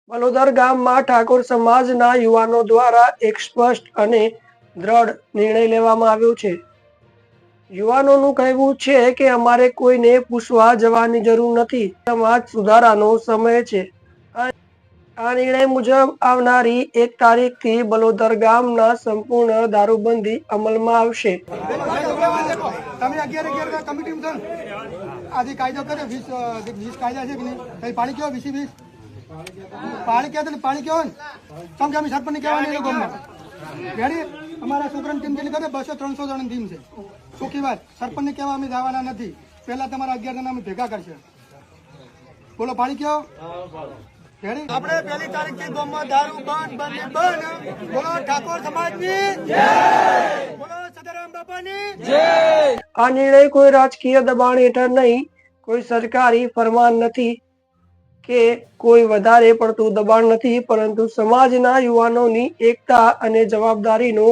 બલોદર ગામમાં ઠાકોર સમાજના યુવાનો દ્વારા એક સ્પષ્ટ અને દ્રઢ નિર્ણય લેવામાં આવ્યો છે. યુવાનોનું કહેવું છે કે અમારે કોઈને પૂછવા જવાની જરૂર નથી. સમાજ સુધારાનો સમય છે. આ નિર્ણય મુજબ આવનારી 1 તારીખથી બલોદર ગામના સંપૂર્ણ દારૂબંધી અમલમાં આવશે. તમે 11 કમિટી છો આજે કાયદો કરે 20 કાયદા છે કે નહીં? કઈ પાણી કેવો 20 પાણી ક્યાં પાણી કેવો ને કેમ કે અમે સરપંચ કહેવાની ગામમાં રેડી અમારા છોકરાની ટીમ જેટલી કરે 200-300 જણાની ટીમ છે. સુખી વાત સરપંચને કહેવા અમે જવાના નથી. પહેલા તમારા 11 જણા અમે ભેગા કરશે. બોલો પાણી કેવો આપણે 1 તારીખથી ગામમાં દારૂ બંધ. બોલો ઠાકોર સમાજની જય, બોલો સદારામ બાપાની જય. આ નિર્ણય કોઈ રાજકીય દબાણ હેઠળ નહીં, કોઈ સરકારી ફરમાન નથી કે કોઈ વધારે પડતું દબાણ નથી, પરંતુ સમાજના યુવાનોની એકતા અને જવાબદારીનો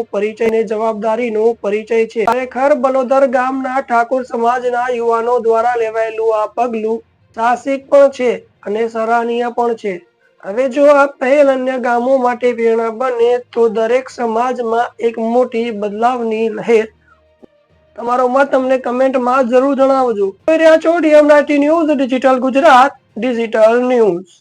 પરિચય છે. ખરેખર બલોદર ગામના ઠાકોર સમાજના યુવાનો દ્વારા લેવાયેલું આ પગલું સાહસિક પણ છે અને સરાહનીય પણ છે. હવે જો આ પહેલ અન્ય ગામો માટે પ્રેરણા બને તો દરેક સમાજમાં એક મોટી બદલાવની લહેર. તમારો મત અમને કમેન્ટમાં જરૂર જણાવજો. જોઈ રહ્યા છો DMRT news digital Gujarat, digital news.